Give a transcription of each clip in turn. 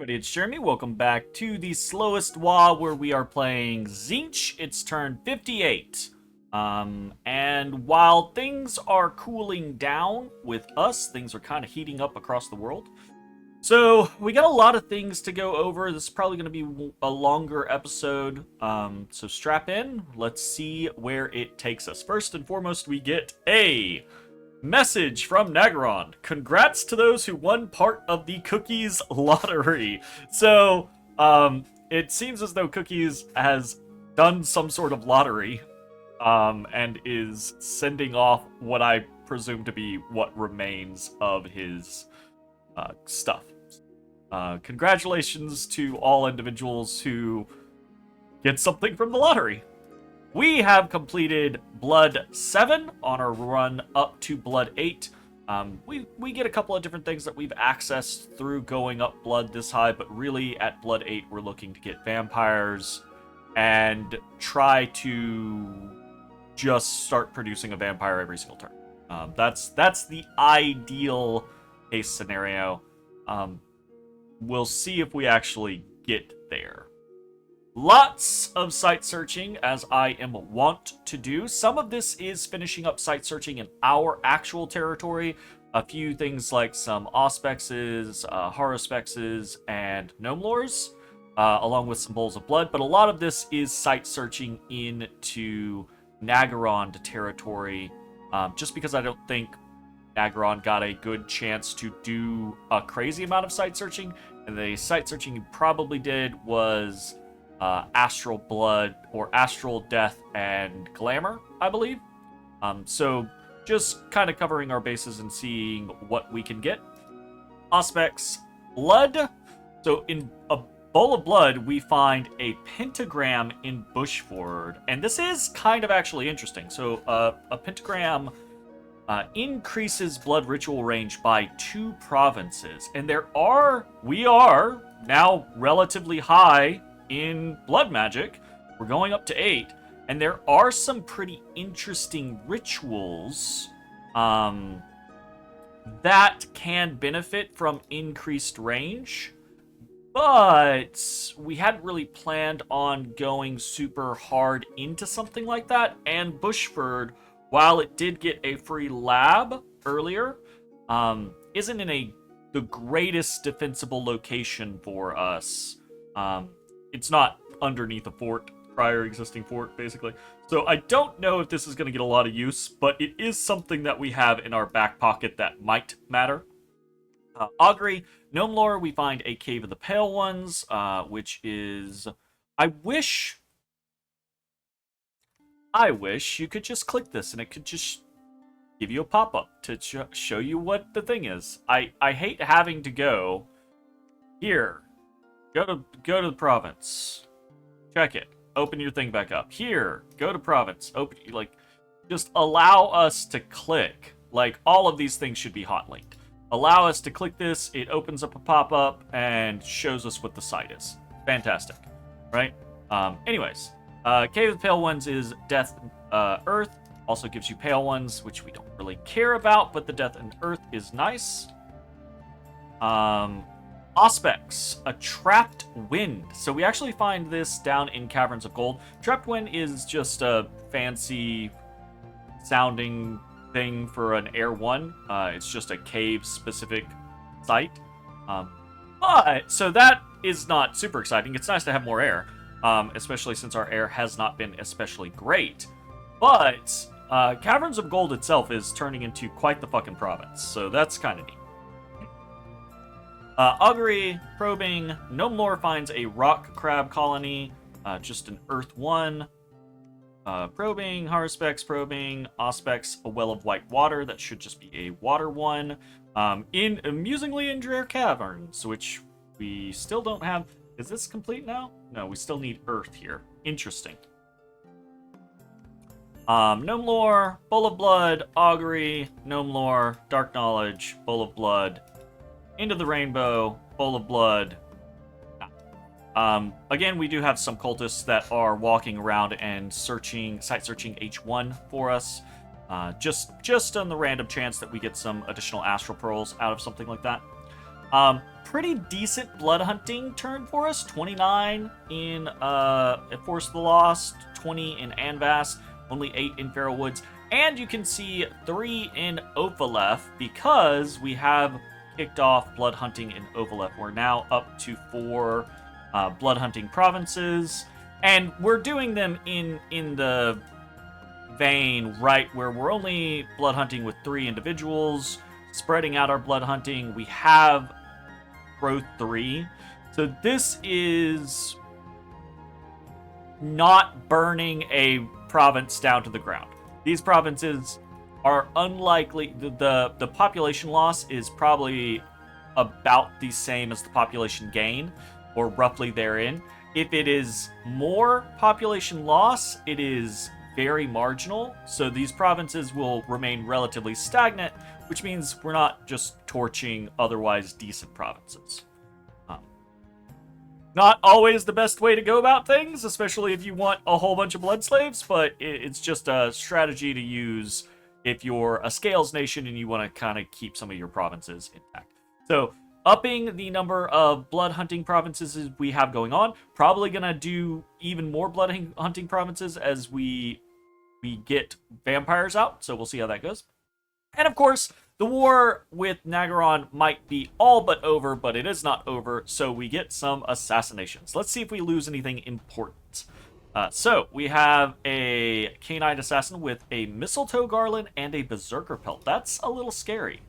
Everybody, it's Jeremy. Welcome back to the Slowest WAAAGH, where we are playing Tzeentch. It's turn 58. And while things are cooling down with us, things are kind of heating up across the world. So, we got a lot of things to go over. This is probably going to be a longer episode. So strap in. Let's see where it takes us. First and foremost, we get a message from Nagaron. Congrats to those who won part of the Cookies lottery. So, it seems as though Cookies has done some sort of lottery, and is sending off what I presume to be what remains of his stuff. Congratulations to all individuals who get something from the lottery. We have completed Blood 7 on our run up to Blood 8. We get a couple of different things that we've accessed through going up Blood this high, but really at Blood 8 we're looking to get vampires and try to just start producing a vampire every single turn. That's the ideal case scenario. We'll see if we actually get there. Lots of site searching, as I am wont to do. Some of this is finishing up site searching in our actual territory. A few things like some Auspexes, Horospexes, and Gnome Lores, along with some Bowls of Blood. But a lot of this is site searching into Nagaron territory, just because I don't think Nagaron got a good chance to do a crazy amount of site searching. And the site searching you probably did was Astral Blood, or Astral Death and Glamour, I believe. So just kind of covering our bases and seeing what we can get. Auspex Blood. So in a Bowl of Blood, we find a pentagram in Bushford. And this is kind of actually interesting. So a pentagram increases blood ritual range by 2 provinces. And we are now relatively high in blood magic. We're going up to 8, and there are some pretty interesting rituals that can benefit from increased range, but we hadn't really planned on going super hard into something like that. And Bushford, while it did get a free lab earlier, isn't in the greatest defensible location for us. It's not underneath a fort, prior existing fort, basically. So I don't know if this is going to get a lot of use, but it is something that we have in our back pocket that might matter. Augury, Gnome Lore, we find a Cave of the Pale Ones, which is... I wish you could just click this and it could just give you a pop-up to show you what the thing is. I hate having to go here. Go to the province. Check it. Open your thing back up. Here. Go to province. Open, just allow us to click. Like, all of these things should be hot linked. Allow us to click this. It opens up a pop-up and shows us what the site is. Fantastic. Right? Anyways. Cave of the Pale Ones is Death Earth. Also gives you Pale Ones, which we don't really care about, but the Death and Earth is nice. Auspex, a Trapped Wind. So we actually find this down in Caverns of Gold. Trapped Wind is just a fancy sounding thing for an Air 1. It's just a cave-specific site. So that is not super exciting. It's nice to have more air, especially since our air has not been especially great. But Caverns of Gold itself is turning into quite the fucking province, so that's kind of neat. Augury, Probing, Gnome Lore finds a rock crab colony, just an Earth 1. Probing, Harspex, Probing, Auspex, a Well of White Water, that should just be a Water 1. Amusingly in Drear Caverns, which we still don't have. Is this complete now? No, we still need Earth here. Interesting. Gnome Lore, Bowl of Blood, Augury, Gnome Lore, Dark Knowledge, Bowl of Blood, Into the Rainbow, Bowl of Blood. Again, we do have some cultists that are walking around and site searching H1 for us. Just on the random chance that we get some additional astral pearls out of something like that. Pretty decent blood hunting turn for us. 29 in Force of the Lost, 20 in Anvast, only 8 in Feral Woods. And you can see 3 in Ophaleth because we have kicked off blood hunting in Ophaleth. We're now up to 4 blood hunting provinces. And we're doing them in the vein, right, where we're only blood hunting with 3 individuals, spreading out our blood hunting. We have growth 3. So this is not burning a province down to the ground. These provinces are unlikely. The population loss is probably about the same as the population gain, or roughly therein. If it is more population loss, it is very marginal. So these provinces will remain relatively stagnant, which means we're not just torching otherwise decent provinces. Not always the best way to go about things, especially if you want a whole bunch of blood slaves, but it's just a strategy to use if you're a scales nation and you want to kind of keep some of your provinces intact. So upping the number of blood hunting provinces we have going on. Probably going to do even more blood hunting provinces as we get vampires out. So we'll see how that goes. And of course, the war with Nagaron might be all but over, but it is not over. So we get some assassinations. Let's see if we lose anything important. So we have a Canine Assassin with a Mistletoe Garland and a Berserker Pelt. That's a little scary.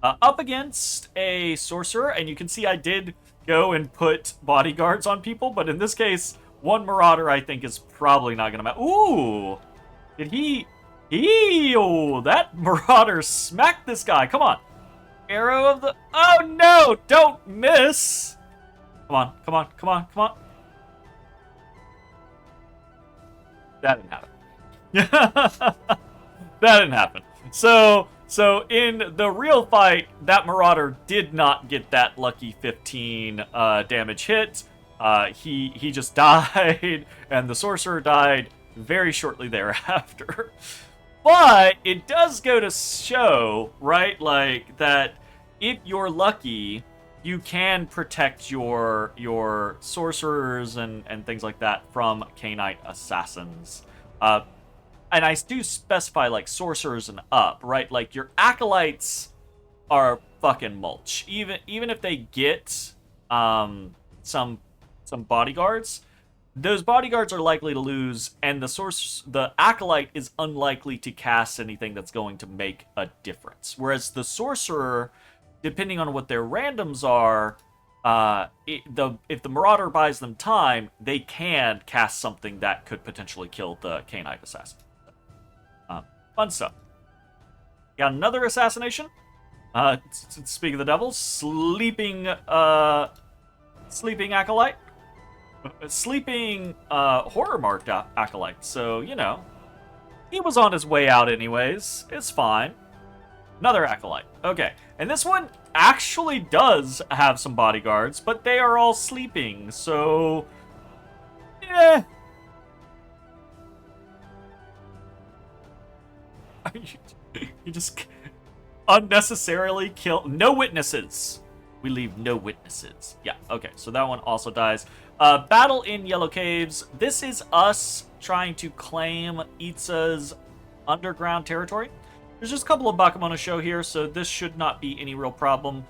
Up against a Sorcerer, and you can see I did go and put bodyguards on people, but in this case, one Marauder I think is probably not going to matter. Ooh! Did he... Ew! That Marauder smacked this guy. Come on. Arrow of the... Oh no! Don't miss! Come on, come on, come on, come on. That didn't happen. That didn't happen. So in the real fight, that Marauder did not get that lucky 15 damage hit. He just died, and the Sorcerer died very shortly thereafter. But it does go to show, right, like, that if you're lucky, you can protect your sorcerers and things like that from Canine assassins. And I do specify, like, sorcerers and up, right? Like, your acolytes are fucking mulch. Even if they get some bodyguards, those bodyguards are likely to lose, and the acolyte is unlikely to cast anything that's going to make a difference. Whereas the sorcerer, depending on what their randoms are, if the Marauder buys them time, they can cast something that could potentially kill the Canine Assassin. Fun stuff. Got another assassination. Speak of the devil, sleeping acolyte. Sleeping horror marked acolyte. So, you know, he was on his way out anyways. It's fine. Another acolyte. Okay. And this one actually does have some bodyguards, but they are all sleeping. So, yeah. You just unnecessarily kill. No witnesses. We leave no witnesses. Yeah, okay. So that one also dies. Battle in Yellow Caves. This is us trying to claim Itza's underground territory. There's just a couple of Bakemono show here, so this should not be any real problem.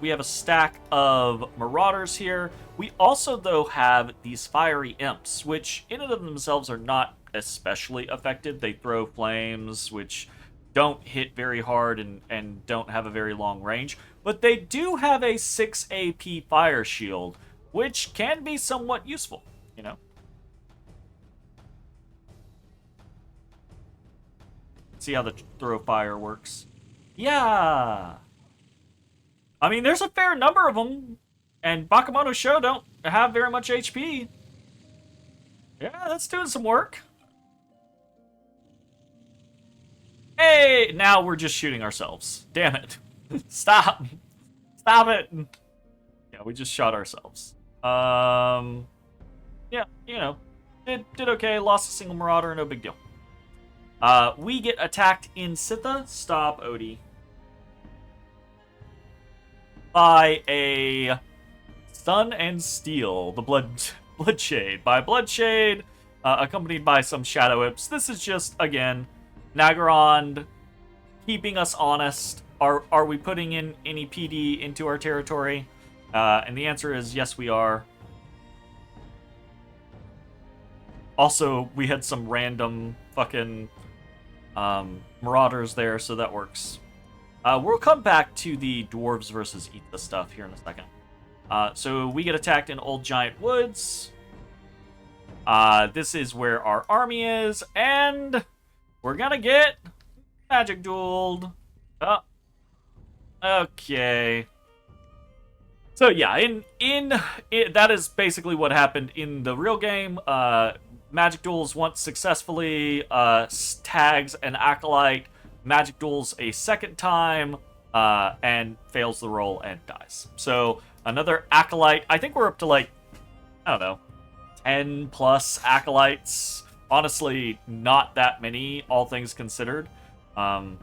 We have a stack of Marauders here. We also, though, have these Fiery Imps, which in and of themselves are not especially effective. They throw flames, which don't hit very hard and don't have a very long range. But they do have a 6 AP Fire Shield, which can be somewhat useful, you know? See how the throw fire works. Yeah! I mean, there's a fair number of them, and Bakemono Show don't have very much HP. Yeah, that's doing some work. Hey, now we're just shooting ourselves. Damn it. Stop. Stop it. Yeah, we just shot ourselves. Yeah, you know, did okay. Lost a single Marauder, no big deal. We get attacked in Sitha. Stop, Odie. by a Sun and Steel, the Bloodshade. By Bloodshade, accompanied by some Shadow Imps. This is just, again, Naggarond keeping us honest. Are we putting in any PD into our territory? And the answer is yes, we are. Also, we had some random fucking Marauders there, so that works. We'll come back to the Dwarves versus Itza stuff here in a second. So we get attacked in Old Giant Woods. This is where our army is, and we're gonna get magic dueled. Okay. So yeah, that is basically what happened in the real game. Magic duels once successfully, tags an acolyte, magic duels a second time, and fails the roll and dies. So another acolyte. I think we're up to like, I don't know, 10 plus acolytes. Honestly, not that many, all things considered. So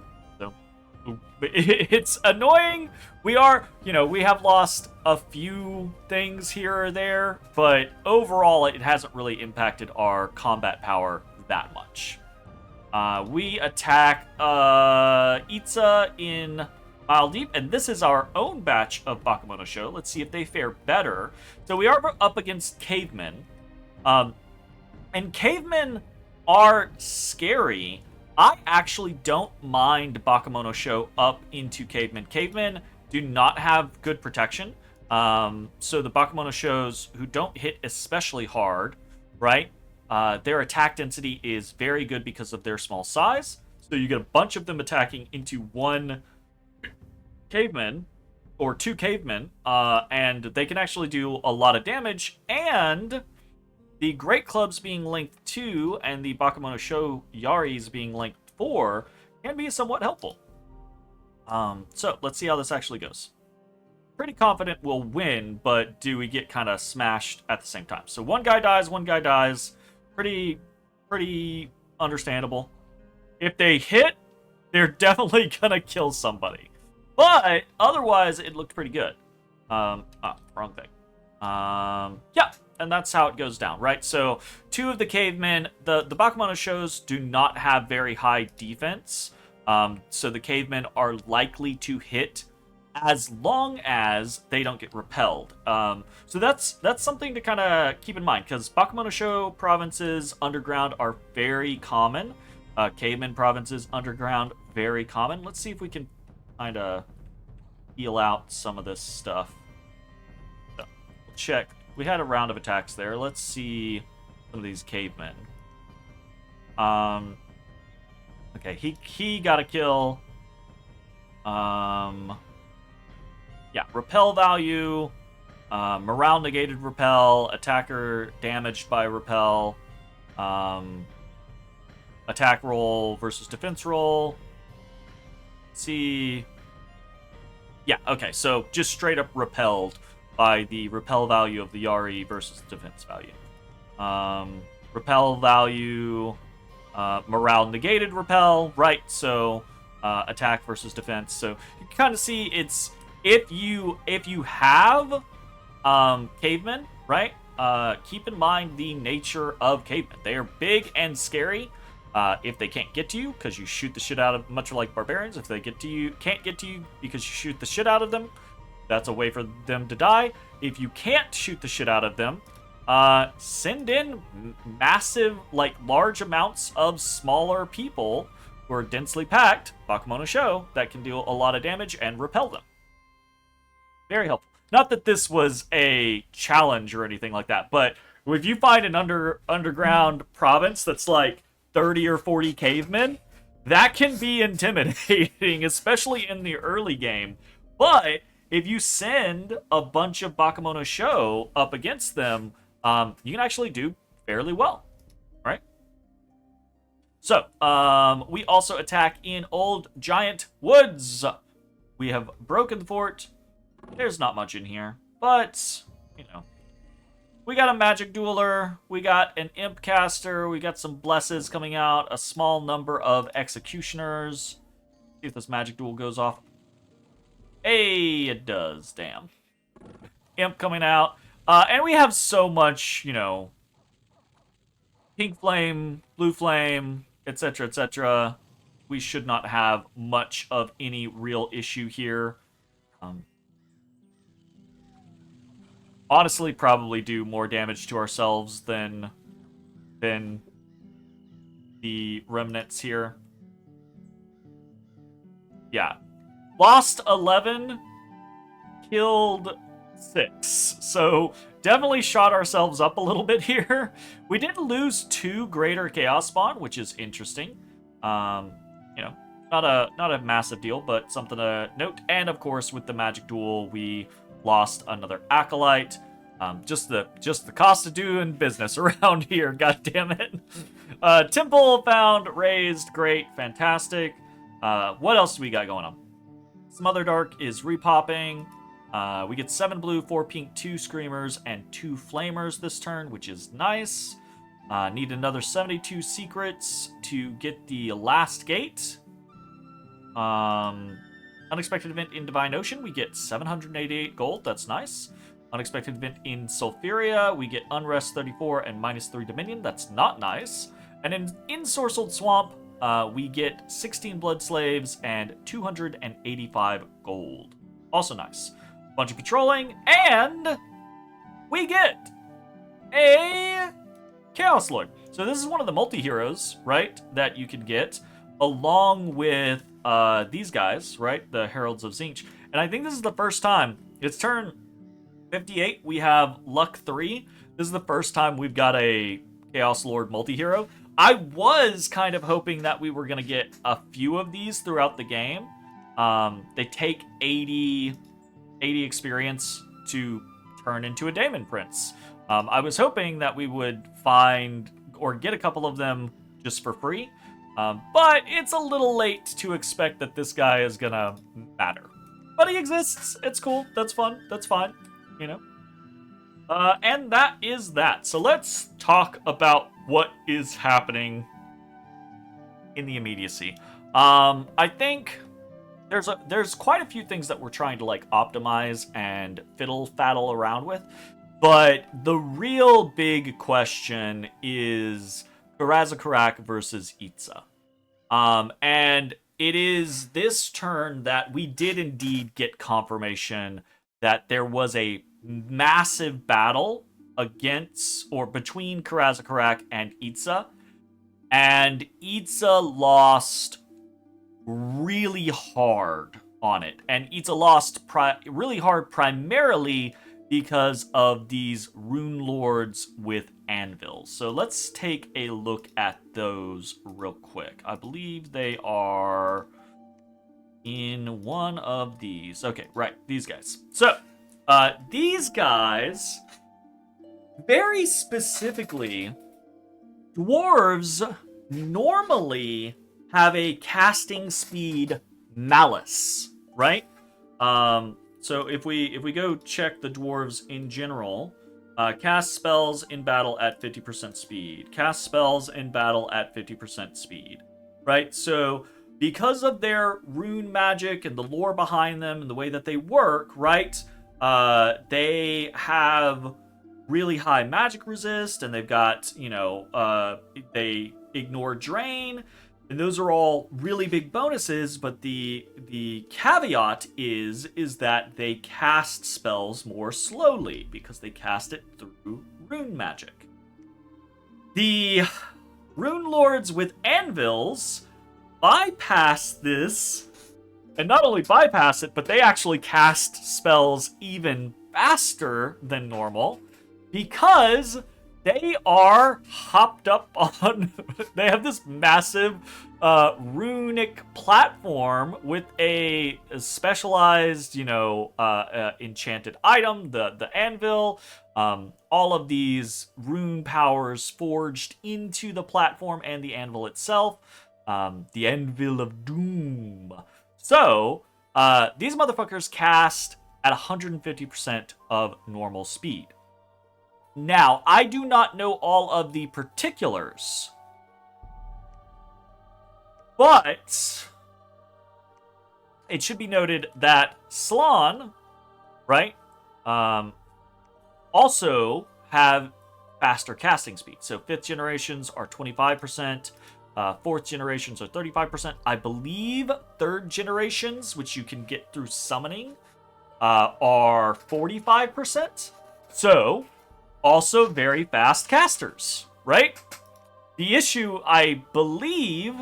it's annoying. We have lost a few things here or there, but overall it hasn't really impacted our combat power that much. We attack Itza in Mile Deep, and this is our own batch of Bakemono Show. Let's see if they fare better. So we are up against cavemen. And cavemen are scary. I actually don't mind Bakemono Show up into cavemen. Cavemen do not have good protection. So the Bakemono Shows who don't hit especially hard, right? Their attack density is very good because of their small size. So you get a bunch of them attacking into one caveman or two cavemen, and they can actually do a lot of damage. And the Great Clubs being linked 2 and the Bakemono Show Yaris being linked 4 can be somewhat helpful. So let's see how this actually goes. Pretty confident we'll win, but do we get kind of smashed at the same time? So one guy dies. Pretty understandable. If they hit, they're definitely gonna kill somebody. But otherwise, it looked pretty good. Wrong thing. Yeah, and that's how it goes down, right? So two of the cavemen, the Bakemono Shows do not have very high defense. So the cavemen are likely to hit as long as they don't get repelled. So that's something to kind of keep in mind, because Bakemono Show provinces underground are very common. Caveman provinces underground, very common. Let's see if we can kind of heal out some of this stuff. So, we'll check. We had a round of attacks there. Let's see some of these cavemen. Okay, he got a kill. Yeah, repel value, morale negated repel, attacker damaged by repel, attack roll versus defense roll. Let's see. Yeah, okay, so just straight up repelled by the repel value of the Yari versus defense value. Repel value, morale negated repel, right? So attack versus defense. So you can kind of see it's if you have cavemen, right? Keep in mind the nature of cavemen. They are big and scary. If they can't get to you because you shoot the shit out of, much like barbarians, if they can't get to you because you shoot the shit out of them, that's a way for them to die. If you can't shoot the shit out of them, send in massive, large amounts of smaller people who are densely packed, Bakemono Show, that can do a lot of damage and repel them. Very helpful. Not that this was a challenge or anything like that, but if you find an underground province that's like 30 or 40 cavemen, that can be intimidating, especially in the early game. But if you send a bunch of Bakemono Show up against them, you can actually do fairly well, right? So, we also attack in Old Giant Woods. We have broken the fort. There's not much in here, but, we got a magic dueler, we got an imp caster, we got some blesses coming out, a small number of executioners. See if this magic duel goes off. Hey, it does. Damn. Imp coming out. And we have so much, you know, pink flame, blue flame, etc., etc. We should not have much of any real issue here. Honestly, probably do more damage to ourselves than the remnants here. Yeah. Lost 11, killed 6. So definitely shot ourselves up a little bit here. We did lose 2 Greater Chaos Spawn, which is interesting. You know, not a massive deal, but something to note. And of course, with the Magic Duel, we lost another Acolyte. Just the cost of doing business around here. God damn it. Temple found, raised, great, fantastic. What else do we got going on? Smother Dark is repopping. We get 7 blue, 4 pink, 2 screamers, and 2 flamers this turn, which is nice. Need another 72 secrets to get the last gate. Unexpected event in Divine Ocean, we get 788 gold. That's nice. Unexpected event in Sulfuria, we get Unrest 34 and -3 Dominion. That's not nice. And in Ensorcelled Swamp, we get 16 Blood Slaves and 285 gold. Also nice. Bunch of patrolling, and we get a Chaos Lord. So this is one of the multi-heroes, right, that you can get, along with these guys, right, the Heralds of Tzeentch. And I think this is the first time, it's turn 58, we have Luck 3. This is the first time we've got a Chaos Lord multi-hero. I was kind of hoping that we were going to get a few of these throughout the game. They take 80 experience to turn into a Daemon Prince. I was hoping that we would find or get a couple of them just for free. But it's a little late to expect that this guy is going to matter. But he exists. It's cool. That's fun. That's fine. You know? And that is that. So let's talk about what is happening in the immediacy. I think there's quite a few things that we're trying to like optimize and fiddle-faddle around with, but the real big question is Karaz-a-Karak versus Itza. And it is this turn that we did indeed get confirmation that there was a massive battle against or between Karaz-a-Karak and Itza, and Itza lost really hard on it. And Itza lost really hard primarily because of these rune lords with anvils. So let's take a look at those real quick. I believe they are in one of these. Okay, right, these guys. So these guys, very specifically, dwarves normally have a casting speed malice, right? So if we go check the dwarves in general, cast spells in battle at 50% speed, cast spells in battle at 50% speed, right? So because of their rune magic and the lore behind them and the way that they work, right? They have really high magic resist, and they've got, you know, they ignore drain, and those are all really big bonuses, but the caveat is that they cast spells more slowly because they cast it through rune magic. The rune lords with anvils bypass this, and not only bypass it, but they actually cast spells even faster than normal because they are hopped up on they have this massive runic platform with a specialized, you know, enchanted item, the anvil, all of these rune powers forged into the platform and the anvil itself, the Anvil of Doom. So these motherfuckers cast at 150% of normal speed. Now, I do not know all of the particulars, but it should be noted that Slann, right, also have faster casting speed. So 5th generations are 25%, 4th generations are 35%. I believe 3rd generations, which you can get through summoning, are 45%. So, also very fast casters, right? The issue, I believe,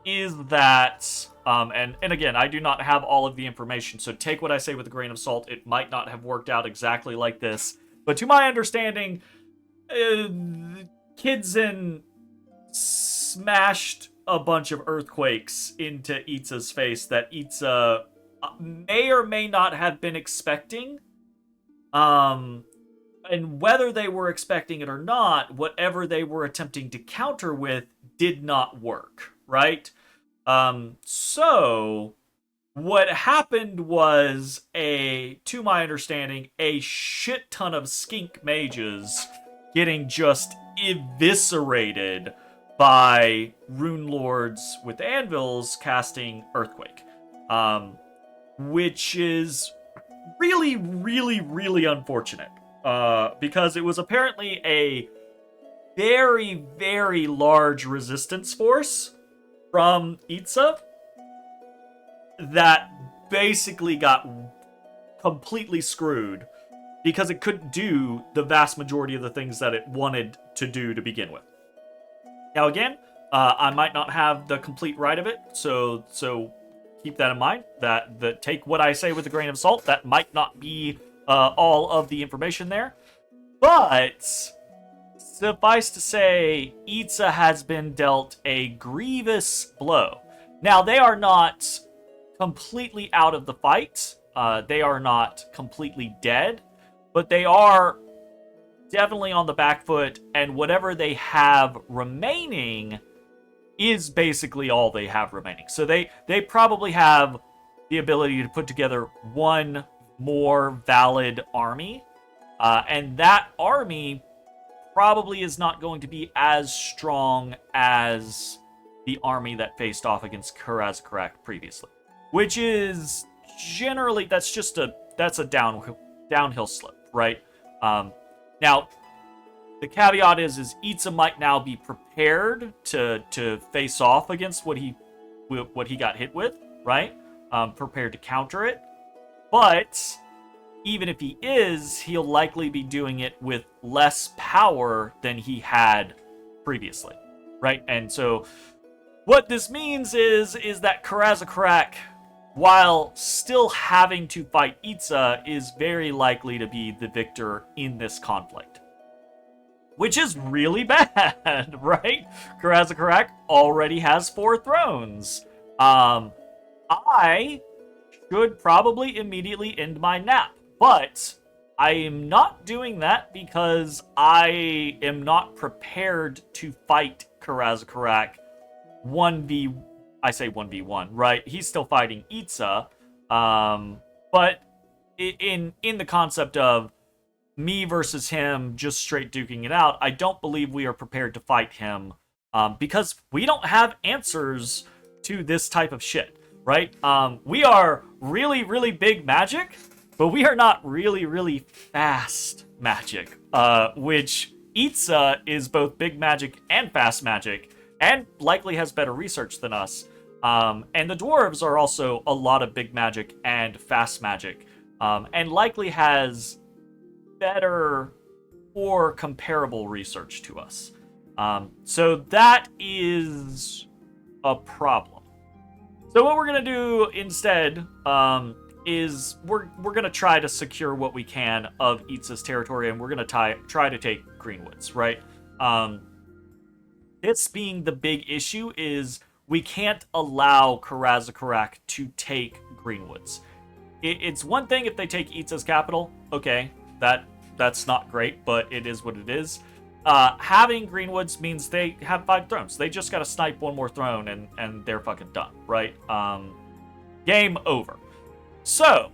is that, and again, I do not have all of the information, so take what I say with a grain of salt. It might not have worked out exactly like this. But to my understanding, Kidzin smashed a bunch of earthquakes into Itza's face that Itza may or may not have been expecting. And whether they were expecting it or not, whatever they were attempting to counter with did not work, right? So what happened was to my understanding, a shit ton of skink mages getting just eviscerated by rune lords with anvils casting Earthquake, which is really, really, really unfortunate, because it was apparently a very, very large resistance force from Itza that basically got completely screwed because it couldn't do the vast majority of the things that it wanted to do to begin with. Now again, I might not have the complete right of it, so keep that in mind. That take what I say with a grain of salt. That might not be all of the information there, but suffice to say, Itza has been dealt a grievous blow. Now they are not completely out of the fight. They are not completely dead, but they are definitely on the back foot, and whatever they have remaining is basically all they have remaining. So they probably have the ability to put together one more valid army, and that army probably is not going to be as strong as the army that faced off against Karaz-a-Karak previously, which is generally, that's a downhill slope, right? Now, the caveat is Itza might now be prepared to face off against what he got hit with, right? Prepared to counter it. But even if he is, he'll likely be doing it with less power than he had previously, right? And so what this means is that Karaz-a-Karak, while still having to fight Itza, is very likely to be the victor in this conflict. Which is really bad, right? Karaz-a-Karak already has 4 thrones. I should probably immediately end my nap, but I am not doing that because I am not prepared to fight Karaz-a-Karak 1v1, right? He's still fighting Itza, but in the concept of me versus him just straight duking it out, I don't believe we are prepared to fight him, because we don't have answers to this type of shit, right? We are really, really big magic, but we are not really, really fast magic, which Itza is both big magic and fast magic, and likely has better research than us. And the dwarves are also a lot of big magic and fast magic, and likely has better or comparable research to us. So that is a problem. So what we're going to do instead is we're going to try to secure what we can of Itza's territory, and we're going to try to take Greenwoods, right? This being the big issue is we can't allow Karaz-a-Karak to take Greenwoods. It's one thing if they take Itza's capital, okay, that's not great, but it is what it is. Having Greenwoods means they have 5 thrones. They just gotta snipe one more throne and they're fucking done, right? Game over. So,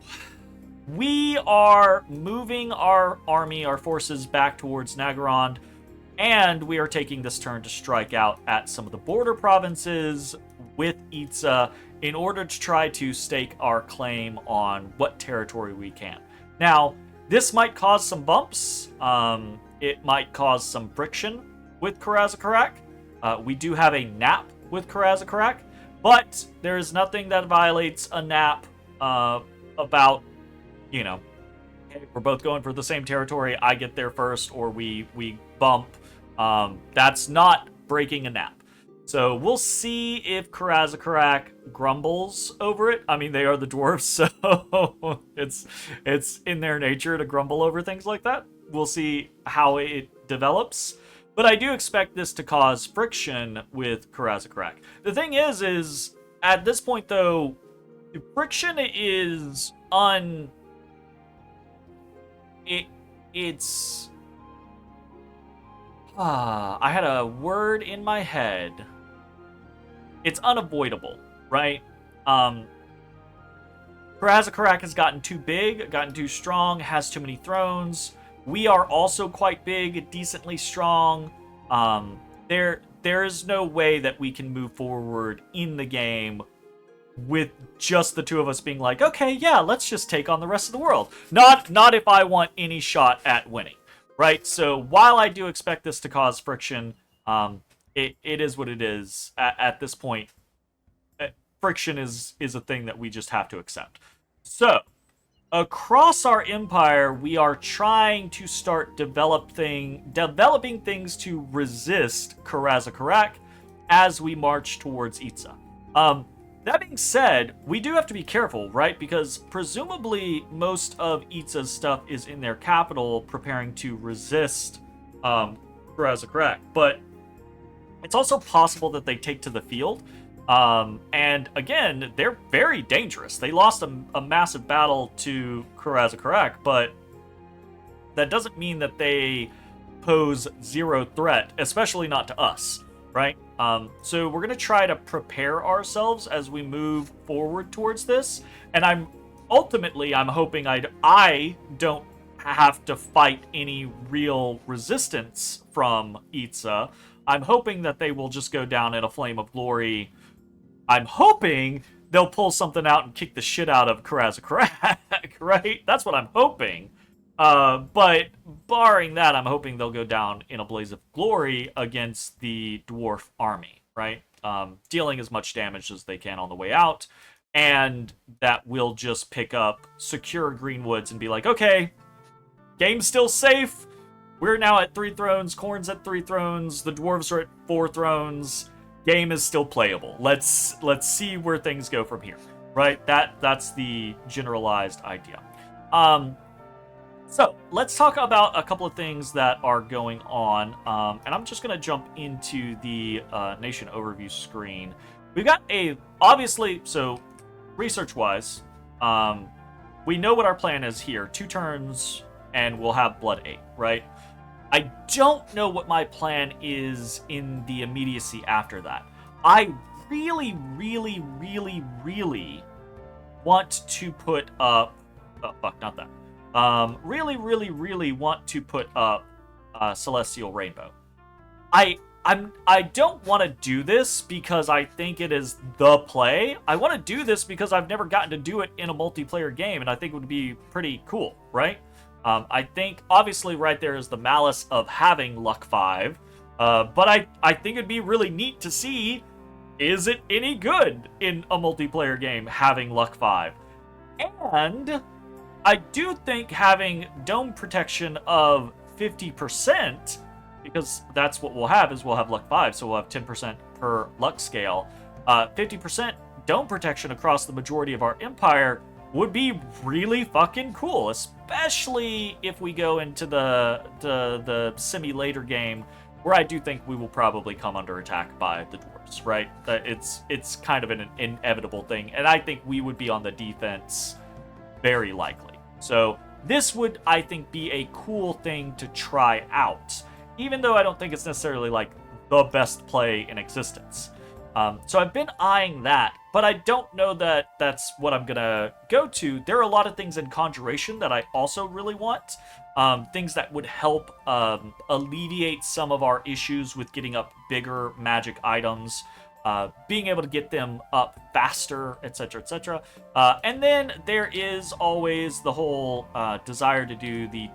we are moving our army, our forces back towards Naggarond, and we are taking this turn to strike out at some of the border provinces with Itza in order to try to stake our claim on what territory we can. Now, this might cause some bumps. It might cause some friction with Karaz-a-Karak. We do have a nap with Karaz-a-Karak, but there is nothing that violates a nap about, you know, hey, we're both going for the same territory, I get there first, or we bump. That's not breaking a nap. So we'll see if Karaz-a-Karak grumbles over it. I mean, they are the dwarves, so it's in their nature to grumble over things like that. We'll see how it develops. But I do expect this to cause friction with Karaz-a-Karak. The thing is at this point, though, friction is it's... I had a word in my head. It's unavoidable, right? Karaz-a-Karak has gotten too big, gotten too strong, has too many thrones. We are also quite big, decently strong. There is no way that we can move forward in the game with just the two of us being like, okay, yeah, let's just take on the rest of the world. Not if I want any shot at winning, right? So while I do expect this to cause friction, it is what it is. At this point, friction is a thing that we just have to accept. So, across our empire, we are trying to start developing things to resist Karaz-a-Karak as we march towards Itza. That being said, we do have to be careful, right? Because presumably most of Itza's stuff is in their capital preparing to resist Karaz-a-Karak. But it's also possible that they take to the field. And again, they're very dangerous. They lost a massive battle to Karaz-a-Karak, but that doesn't mean that they pose zero threat, especially not to us, right? So we're going to try to prepare ourselves as we move forward towards this. And I'm hoping I don't have to fight any real resistance from Itza. I'm hoping that they will just go down in a flame of glory. I'm hoping they'll pull something out and kick the shit out of Karaz-a-Karak, right? That's what I'm hoping. But barring that, I'm hoping they'll go down in a blaze of glory against the dwarf army, right? Dealing as much damage as they can on the way out. And that will just pick up secure Greenwoods and be like, okay, game's still safe. We're now at 3 thrones. Khorne's at 3 thrones. The dwarves are at 4 thrones. Game is still playable. Let's see where things go from here, right? That's the generalized idea. So let's talk about a couple of things that are going on, and I'm just going to jump into the nation overview screen. We've got obviously, so research-wise, we know what our plan is here. 2 turns, and we'll have Blood 8, right? I don't know what my plan is in the immediacy after that. I really, really, really, really want to put up... Oh, fuck, not that. Really, really, really want to put up Celestial Rainbow. I don't want to do this because I think it is the play. I want to do this because I've never gotten to do it in a multiplayer game, and I think it would be pretty cool, right? I think, obviously, right there is the malice of having Luck 5, but I think it'd be really neat to see, is it any good in a multiplayer game having Luck 5? And I do think having dome protection of 50%, because that's what we'll have, is we'll have Luck 5, so we'll have 10% per Luck scale. 50% dome protection across the majority of our empire would be really fucking cool, especially if we go into the semi-later game, where I do think we will probably come under attack by the dwarves, right? It's kind of an inevitable thing, and I think we would be on the defense very likely. So this would, I think, be a cool thing to try out, even though I don't think it's necessarily like the best play in existence. So I've been eyeing that, but I don't know that that's what I'm gonna go to. There are a lot of things in Conjuration that I also really want. Things that would help alleviate some of our issues with getting up bigger magic items. being able to get them up faster, etc., etc. And then there is always the whole desire to do the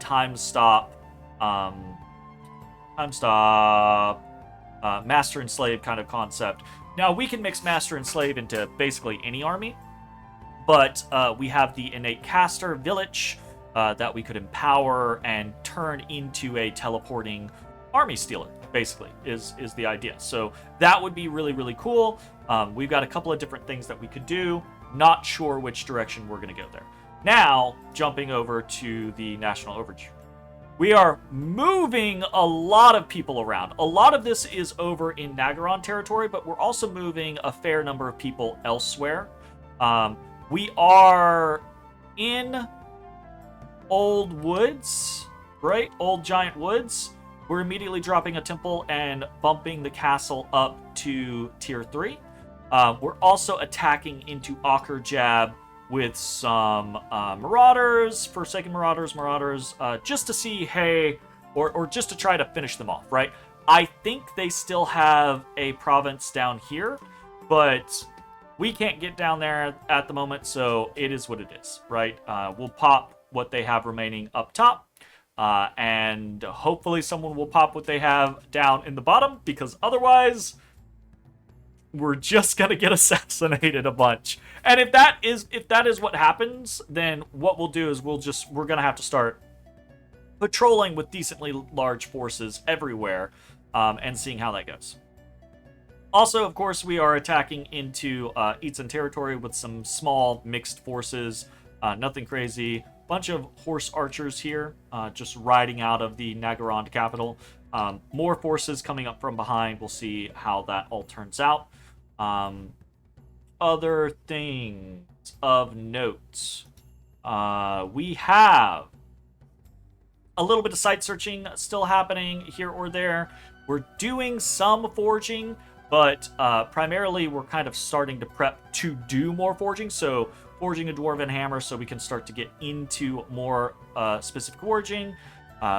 master and slave kind of concept. Now, we can mix master and slave into basically any army, but we have the innate caster village that we could empower and turn into a teleporting army stealer, basically, is the idea. So that would be really, really cool. We've got a couple of different things that we could do. Not sure which direction we're going to go there. Now, jumping over to the National Overture. We are moving a lot of people around. A lot of this is over in Nagaron territory, but we're also moving a fair number of people elsewhere. We are in Old Woods, right? Old Giant Woods. We're immediately dropping a temple and bumping the castle up to tier 3. We're also attacking into Akerjab with some Marauders, Forsaken Marauders, just to see, hey, or just to try to finish them off, right? I think they still have a province down here, but we can't get down there at the moment, so it is what it is, right? We'll pop what they have remaining up top, and hopefully someone will pop what they have down in the bottom, because otherwise we're just gonna get assassinated a bunch. And if that is what happens, then what we'll do is we're gonna have to start patrolling with decently large forces everywhere, and seeing how that goes. Also, of course, we are attacking into Itza territory with some small mixed forces. Nothing crazy. Bunch of horse archers here, just riding out of the Nagaron capital. More forces coming up from behind. We'll see how that all turns out. Other things of note. We have a little bit of site searching still happening here or there. We're doing some forging, but primarily we're kind of starting to prep to do more forging. So forging a dwarven hammer so we can start to get into more specific forging.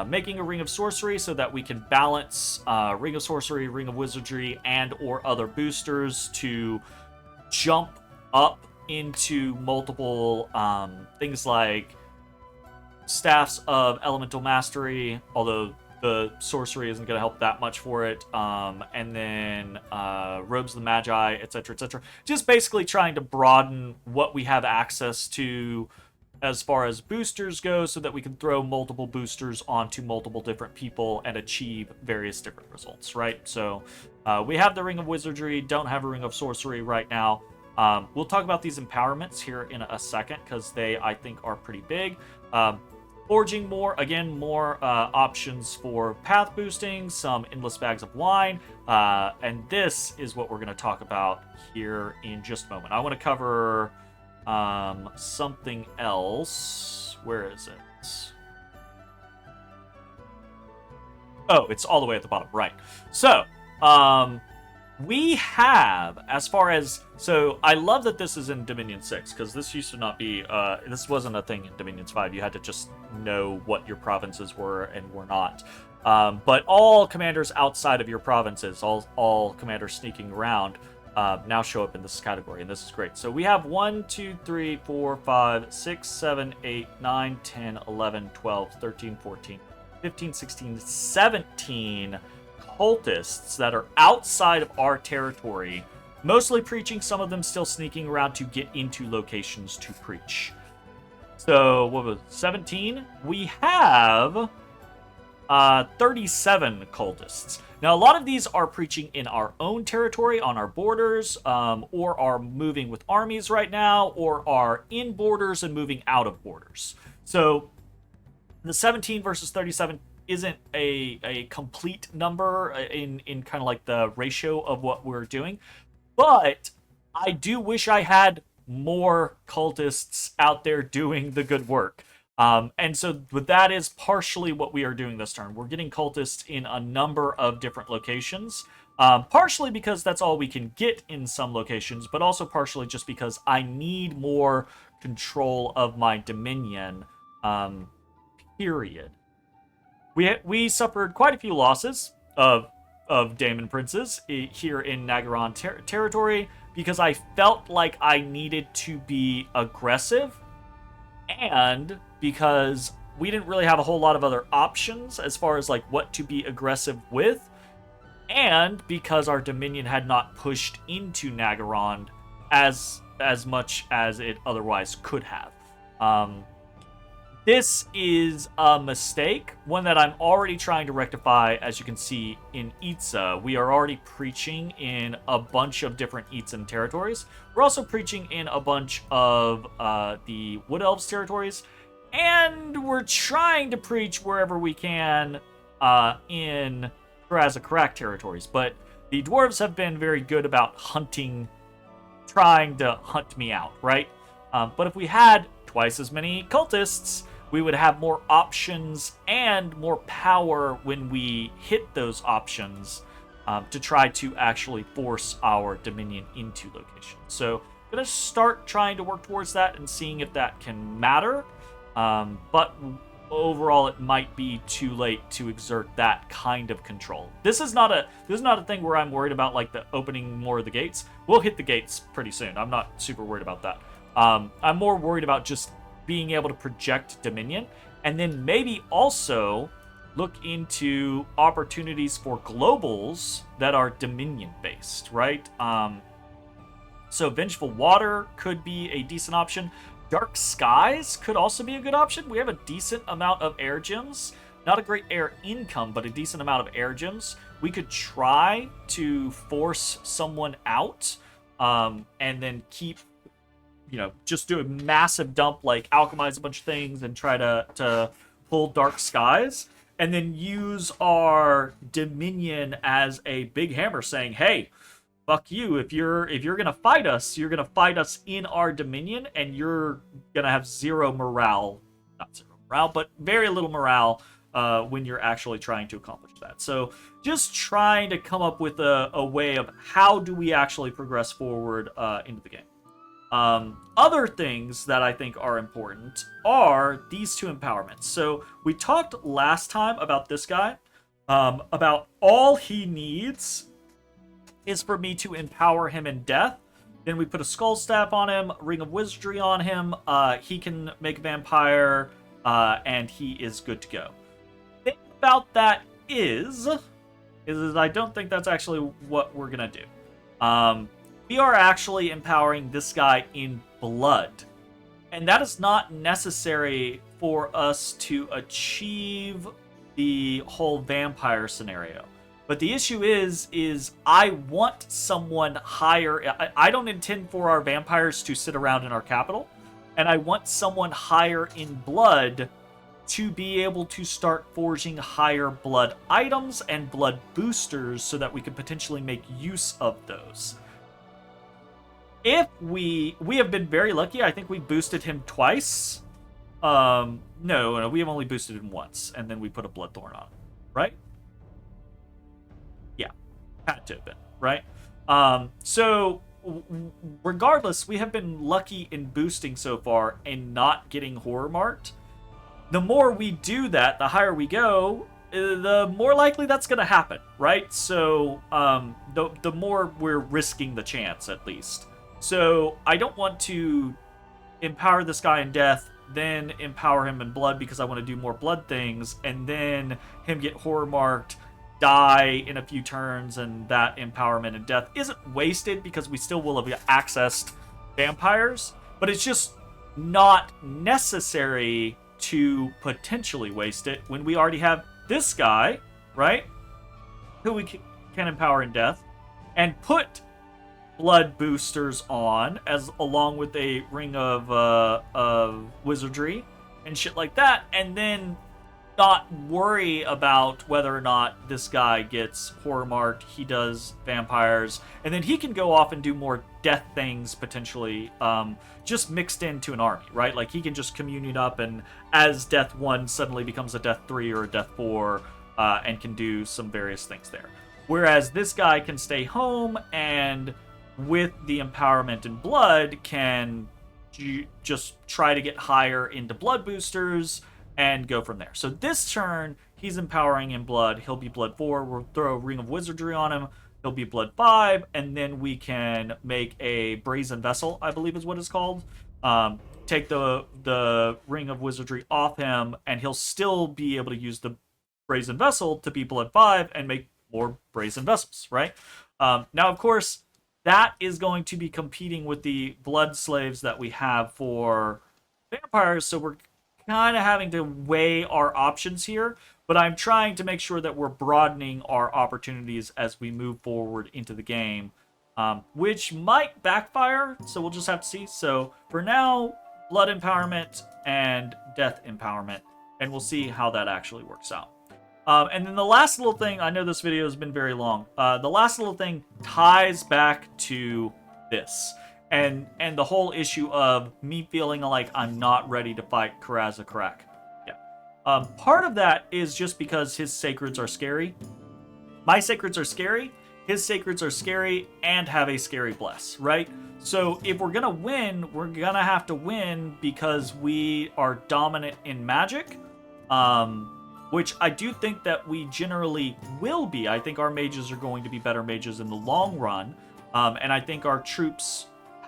Making a ring of sorcery so that we can balance ring of sorcery, ring of wizardry, and or other boosters to jump up into multiple things like staffs of elemental mastery, although the sorcery isn't going to help that much for it, and then robes of the magi, etc., etc. Just basically trying to broaden what we have access to as far as boosters go, so that we can throw multiple boosters onto multiple different people and achieve various different results, right? So we have the Ring of Wizardry, don't have a Ring of Sorcery right now. We'll talk about these empowerments here in a second, because they, I think, are pretty big. Forging more, again, more options for path boosting, some endless bags of wine, and this is what we're going to talk about here in just a moment. I want to cover something else. Where is it? Oh, it's all the way at the bottom, right. So, we have, as far as, so I love that this is in Dominion 6, because this used to not be, this wasn't a thing in Dominions 5. You had to just know what your provinces were and were not. But all commanders outside of your provinces, all commanders sneaking around, now show up in this category, and this is great. So we have 1, 2, 3, 4, 5, 6, 7, 8, 9, 10, 11, 12, 13, 14, 15, 16, 17 cultists that are outside of our territory, mostly preaching, some of them still sneaking around to get into locations to preach. So, what was it, 17? We have 37 cultists. Now, a lot of these are preaching in our own territory, on our borders, or are moving with armies right now, or are in borders and moving out of borders. So, the 17 versus 37 isn't a complete number in kind of like the ratio of what we're doing. But I do wish I had more cultists out there doing the good work. And so that is partially what we are doing this turn. We're getting cultists in a number of different locations. Partially because that's all we can get in some locations, but also partially just because I need more control of my dominion, period. We suffered quite a few losses of Daemon Princes here in Nagaron territory, because I felt like I needed to be aggressive, and because we didn't really have a whole lot of other options as far as like what to be aggressive with, and because our Dominion had not pushed into Nagaron as much as it otherwise could have. This is a mistake, one that I'm already trying to rectify. As you can see in Itza, we are already preaching in a bunch of different Itzan territories. We're also preaching in a bunch of the Wood Elves territories, and we're trying to preach wherever we can in Karaz-a-Karak territories. But the dwarves have been very good about trying to hunt me out, right? But if we had twice as many cultists, we would have more options and more power when we hit those options to try to actually force our Dominion into location. So I'm going to start trying to work towards that and seeing if that can matter. But overall, it might be too late to exert that kind of control. This is not a thing where I'm worried about like the opening more of the gates. We'll hit the gates pretty soon. I'm not super worried about that. I'm more worried about just being able to project Dominion, and then maybe also look into opportunities for globals that are Dominion based, right? So Vengeful Water could be a decent option. Dark Skies could also be a good option. We have a decent amount of air gems. Not a great air income, but a decent amount of air gems. We could try to force someone out, and then keep, just do a massive dump, like alchemize a bunch of things and try to pull Dark Skies, and then use our Dominion as a big hammer saying, hey, fuck you. If you're gonna fight us, you're gonna fight us in our Dominion, and you're gonna have zero morale. Not zero morale, but very little morale when you're actually trying to accomplish that. So just trying to come up with a way of how do we actually progress forward into the game. Other things that I think are important are these two empowerments. So we talked last time about this guy, about all he needs is for me to empower him in death. Then we put a skull staff on him, ring of wizardry on him. He can make a vampire, and he is good to go. The thing about that is I don't think that's actually what we're gonna do. We are actually empowering this guy in blood, and that is not necessary for us to achieve the whole vampire scenario. But the issue is I want someone higher. I don't intend for our vampires to sit around in our capital, and I want someone higher in blood to be able to start forging higher blood items and blood boosters so that we can potentially make use of those. If we have been very lucky. I think we boosted him twice. No, we have only boosted him once, and then we put a Bloodthorn on him, right? Yeah, had to have been, right? So regardless, we have been lucky in boosting so far and not getting horror marked. The more we do that, the higher we go, the more likely that's going to happen, right? So the more we're risking the chance, at least. So I don't want to empower this guy in death, then empower him in blood because I want to do more blood things, and then him get horror marked, die in a few turns, and that empowerment in death isn't wasted because we still will have accessed vampires, but it's just not necessary to potentially waste it when we already have this guy, right, who we can empower in death, and put blood boosters on, as along with a ring of wizardry and shit like that, and then not worry about whether or not this guy gets horror marked. He does vampires, and then he can go off and do more death things potentially, just mixed into an army, right? Like he can just communion up, and as death 1 suddenly becomes a death 3 or a death 4, and can do some various things there. Whereas this guy can stay home and with the empowerment in blood can just try to get higher into blood boosters and go from there. So this turn, He's empowering in blood. He'll be blood 4. We'll throw Ring of Wizardry on him. He'll be blood 5, and then we can make a Brazen Vessel, I believe is what it's called. Take the Ring of Wizardry off him, and he'll still be able to use the Brazen Vessel to be blood 5 and make more Brazen Vessels, right? Now, of course, that is going to be competing with the blood slaves that we have for vampires, so we're kind of having to weigh our options here, but I'm trying to make sure that we're broadening our opportunities as we move forward into the game, which might backfire, so we'll just have to see. So for now, blood empowerment and death empowerment, and we'll see how that actually works out. And then the last little thing, I know this video has been very long, the last little thing ties back to this. And the whole issue of me feeling like I'm not ready to fight Karaz-a-Karak. Yeah. Part of that is just because his sacreds are scary. My sacreds are scary, his sacreds are scary, and have a scary bless, right? So if we're gonna win, we're gonna have to win because we are dominant in magic. Which I do think that we generally will be. I think our mages are going to be better mages in the long run. And I think our troops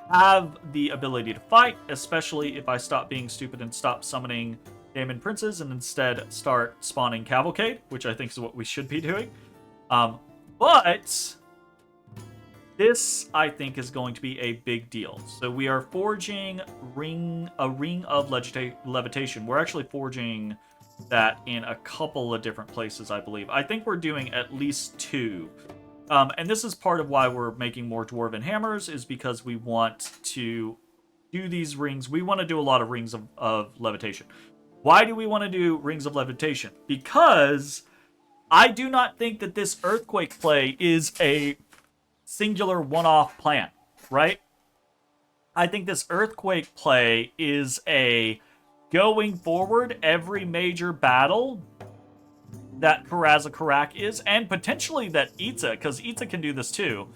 have the ability to fight, especially if I stop being stupid and stop summoning Daemon Princes and instead start spawning Cavalcade, which I think is what we should be doing. But this, I think, is going to be a big deal. So we are forging a ring of levitation. We're actually forging that in a couple of different places, I believe. I think we're doing at least 2. And this is part of why we're making more Dwarven Hammers, is because we want to do these rings. We want to do a lot of rings of levitation. Why do we want to do rings of levitation? Because I do not think that this Earthquake play is a singular one-off plan, right? I think this Earthquake play is a going forward every major battle that Karaz-a-Karak is, and potentially that Itza, because Itza can do this too,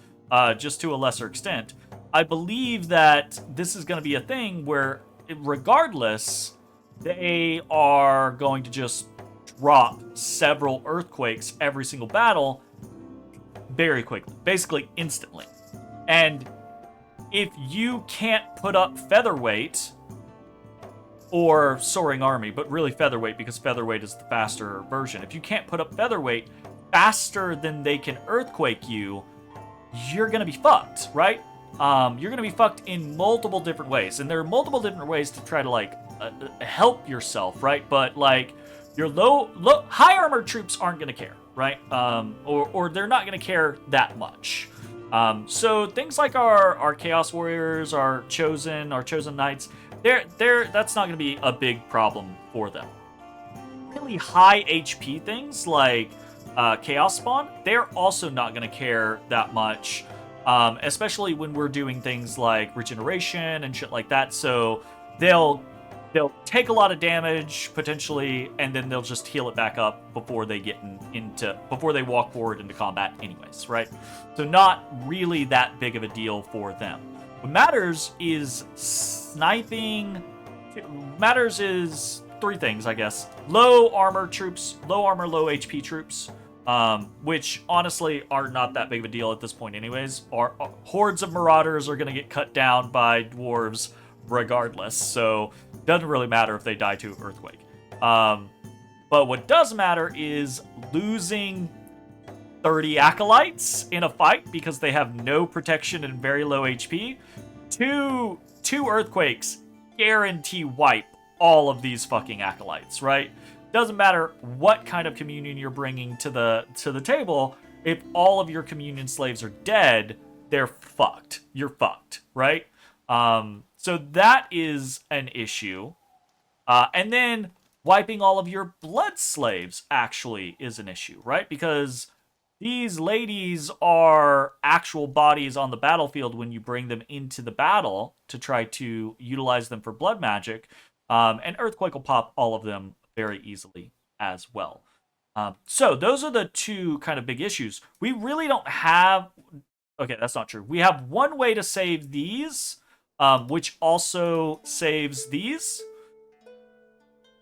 just to a lesser extent. I believe that this is going to be a thing where, regardless, they are going to just drop several Earthquakes every single battle very quickly, basically instantly. And if you can't put up Featherweight or Soaring Army, but really Featherweight, because Featherweight is the faster version. If you can't put up Featherweight faster than they can Earthquake you, you're going to be fucked, right? You're going to be fucked in multiple different ways. And there are multiple different ways to try to, like, help yourself, right? But, like, your high armor troops aren't going to care, right? Or they're not going to care that much. So things like our Chaos Warriors, our Chosen Knights, that's not going to be a big problem for them. Really high HP things like Chaos Spawn, they're also not going to care that much, especially when we're doing things like regeneration and shit like that. So they'll take a lot of damage potentially, and then they'll just heal it back up before they get before they walk forward into combat, anyways, right? So not really that big of a deal for them. What matters is sniping. Matters is 3 things, I guess. Low armor troops, low armor, low HP troops, which honestly are not that big of a deal at this point anyways. Our hordes of marauders are going to get cut down by dwarves regardless, so it doesn't really matter if they die to Earthquake. But what does matter is losing 30 acolytes in a fight because they have no protection and very low HP. Two Earthquakes guarantee wipe all of these fucking acolytes, right? Doesn't matter what kind of communion you're bringing to the table. If all of your communion slaves are dead, they're fucked. You're fucked, right? So that is an issue. And then wiping all of your blood slaves actually is an issue, right? Because these ladies are actual bodies on the battlefield when you bring them into the battle to try to utilize them for blood magic. And Earthquake will pop all of them very easily as well. So those are the 2 kind of big issues. We really don't have... Okay, that's not true. We have one way to save these, which also saves these.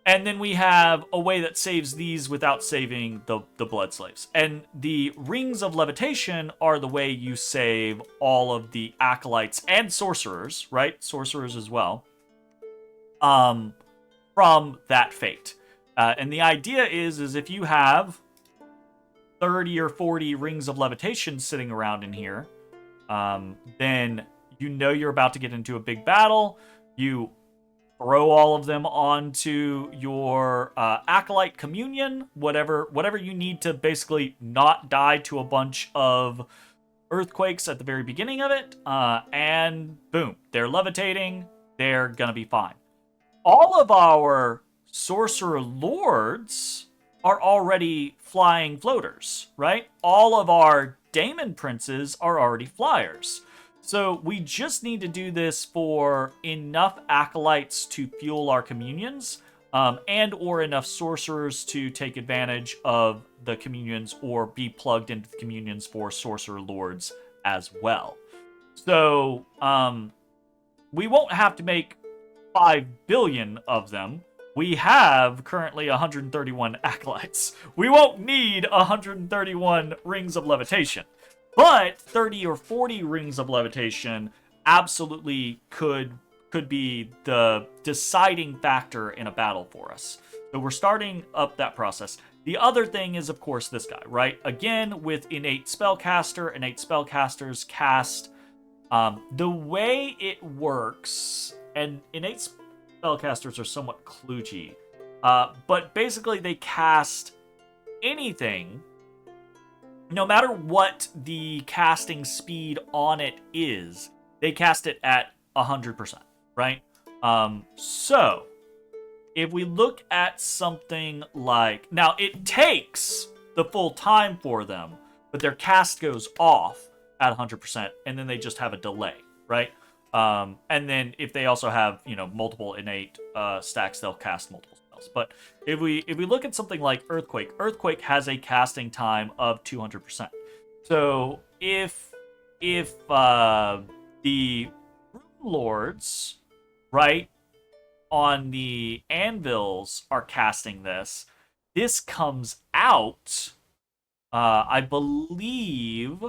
And then we have a way that saves these without saving the blood slaves. And the rings of levitation are the way you save all of the acolytes and sorcerers, right? Sorcerers as well. From that fate. And the idea is if you have 30 or 40 rings of levitation sitting around in here, then you know you're about to get into a big battle. You throw all of them onto your acolyte communion, whatever you need to basically not die to a bunch of earthquakes at the very beginning of it, and boom, they're levitating. They're gonna be fine. All of our sorcerer lords are already flying floaters, right? All of our daemon princes are already flyers. So we just need to do this for enough acolytes to fuel our communions, and or enough sorcerers to take advantage of the communions or be plugged into the communions for sorcerer lords as well. So we won't have to make 5 billion of them. We have currently 131 acolytes. We won't need 131 rings of levitation. But 30 or 40 rings of levitation absolutely could be the deciding factor in a battle for us. So we're starting up that process. The other thing is, of course, this guy, right? Again, with innate spellcaster, innate spellcasters cast. The way it works, and innate spellcasters are somewhat kludgy, but basically they cast anything, no matter what the casting speed on it is, they cast it at 100%, right? So, if we look at something like... Now, it takes the full time for them, but their cast goes off at 100%, and then they just have a delay, right? And then if they also have, multiple innate stacks, they'll cast multiple spells. But if we look at something like Earthquake has a casting time of 200%. So if the lords, right, on the anvils are casting this comes out, I believe,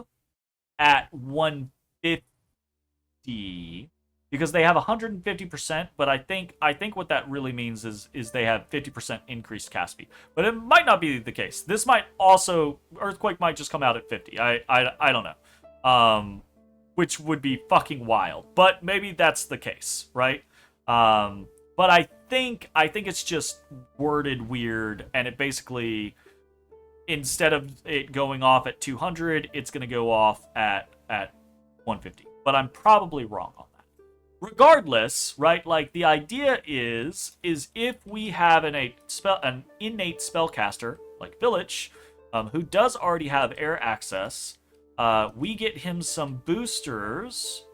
at 150. Because they have 150%, but I think what that really means is they have 50% increased cast speed. But it might not be the case. This might also... Earthquake might just come out at 50. I don't know. Which would be fucking wild. But maybe that's the case, right? But I think it's just worded weird, and it basically... Instead of it going off at 200, it's going to go off at 150. But I'm probably wrong on that. Regardless, right, like the idea is if we have an innate spellcaster, like Village, who does already have air access, we get him some boosters,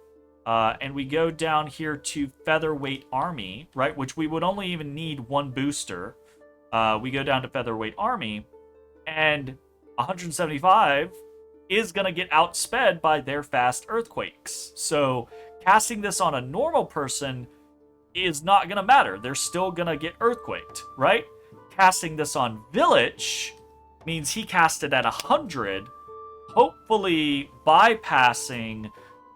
and we go down here to Featherweight Army, right, which we would only even need one booster. We go down to Featherweight Army, and 175 is going to get outsped by their fast earthquakes. So casting this on a normal person is not going to matter. They're still going to get earthquaked, right? Casting this on Village means he cast it at 100, hopefully bypassing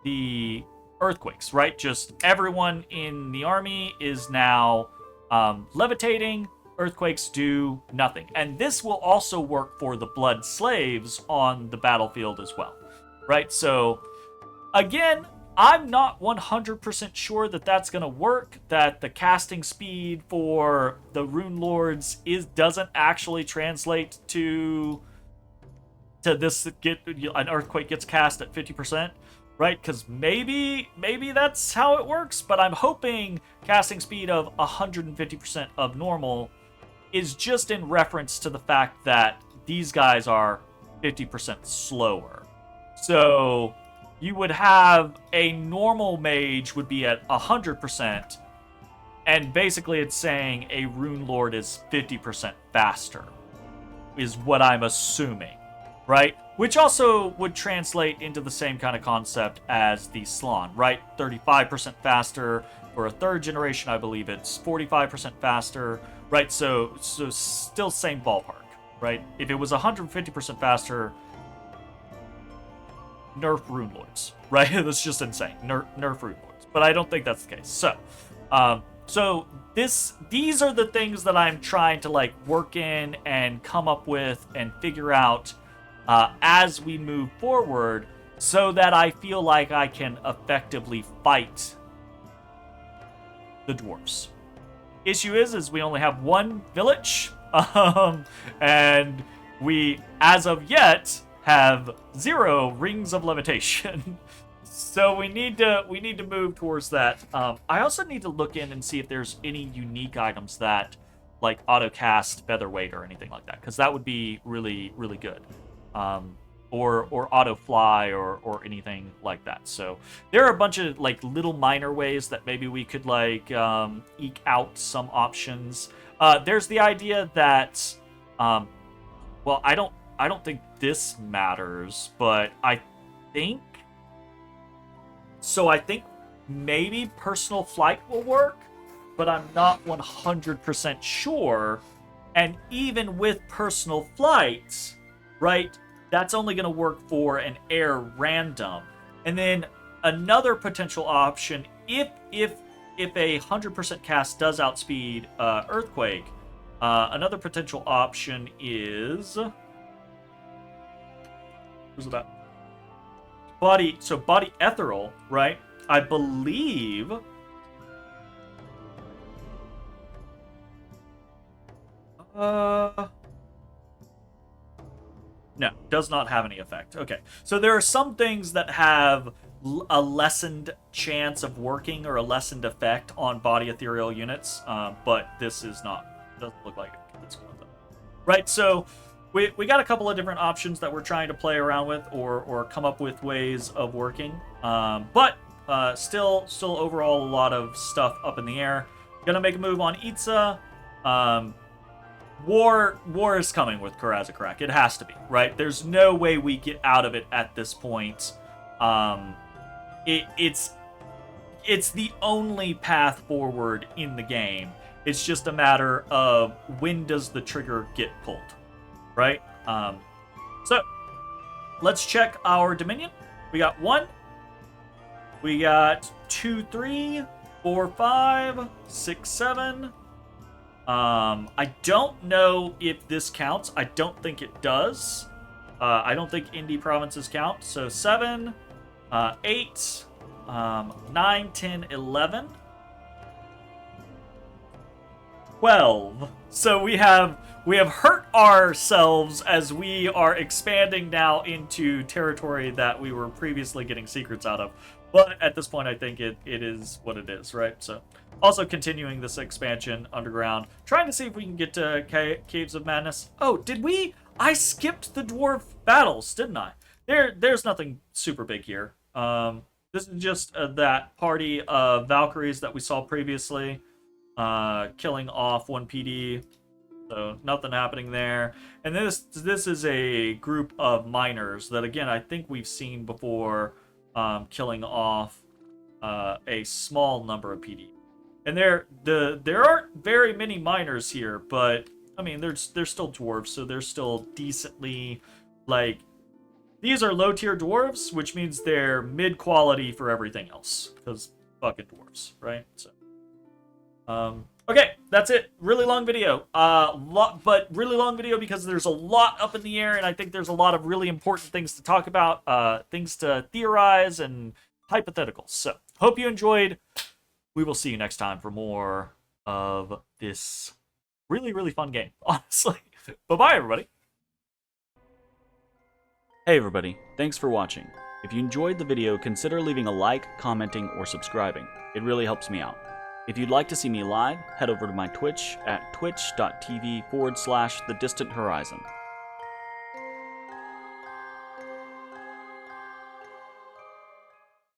the earthquakes, right? Just everyone in the army is now levitating. Earthquakes do nothing. And this will also work for the blood slaves on the battlefield as well, right? So, again, I'm not 100% sure that that's going to work, that the casting speed for the Rune Lords doesn't actually translate to this, an Earthquake gets cast at 50%, right? Because maybe that's how it works, but I'm hoping casting speed of 150% of normal is just in reference to the fact that these guys are 50% slower. So you would have a normal mage would be at 100%, and basically it's saying a Rune Lord is 50% faster, is what I'm assuming, right? Which also would translate into the same kind of concept as the Slann, right? 35% faster. For a third generation, I believe it's 45% faster. right? So still same ballpark, right? If it was 150% faster, nerf Rune Lords, right? That's just insane. Nerf Rune Lords. But I don't think that's the case. So, these are the things that I'm trying to like work in and come up with and figure out as we move forward, so that I feel like I can effectively fight the dwarves. Issue is we only have one village, and we, as of yet, have 0 rings of levitation. So we need to move towards that. I also need to look in and see if there's any unique items that like auto cast featherweight or anything like that, because that would be really, really good. Or auto fly or anything like that. So there are a bunch of like little minor ways that maybe we could like eke out some options. There's the idea that well, I don't think this matters, but I think maybe personal flight will work, but I'm not 100% sure. And even with personal flight, right, that's only going to work for an air random. And then another potential option, if a 100% cast does outspeed Earthquake, another potential option is... Who's that? Body Ethereal, right? I believe... No, does not have any effect. Okay, so there are some things that have a lessened chance of working or a lessened effect on body ethereal units, but this is not. Doesn't look like it's going to. Right, so we got a couple of different options that we're trying to play around with or come up with ways of working, but still overall a lot of stuff up in the air. Gonna make a move on Itza. War is coming with Karaz-a-Karak. It has to be, right? There's no way we get out of it at this point. It's the only path forward in the game. It's just a matter of when does the trigger get pulled, right? So let's check our Dominion. We got 1. We got 2, 3, 4, 5, 6, 7. I don't know if this counts. I don't think it does. I don't think indie provinces count. So 7, 8, 9, 10, 11, 12. So we have hurt ourselves as we are expanding now into territory that we were previously getting secrets out of. But at this point, I think it is what it is, right? So also continuing this expansion underground, trying to see if we can get to Caves of Madness. Oh, did we? I skipped the dwarf battles, didn't I? There's nothing super big here. This is just that party of Valkyries that we saw previously, killing off 1 PD. So nothing happening there. And this is a group of miners that, again, I think we've seen before, killing off a small number of PD. And there aren't very many miners here, but I mean, they're still dwarves, so they're still decently, like, these are low tier dwarves, which means they're mid quality for everything else, because fucking dwarves, right? So, okay, that's it. Really long video, but really long video because there's a lot up in the air, and I think there's a lot of really important things to talk about, things to theorize and hypotheticals. So, hope you enjoyed. We will see you next time for more of this really, really fun game, honestly. Bye-bye, everybody. Hey everybody, thanks for watching. If you enjoyed the video, consider leaving a like, commenting, or subscribing. It really helps me out. If you'd like to see me live, head over to my Twitch at twitch.tv/thedistanthorizon.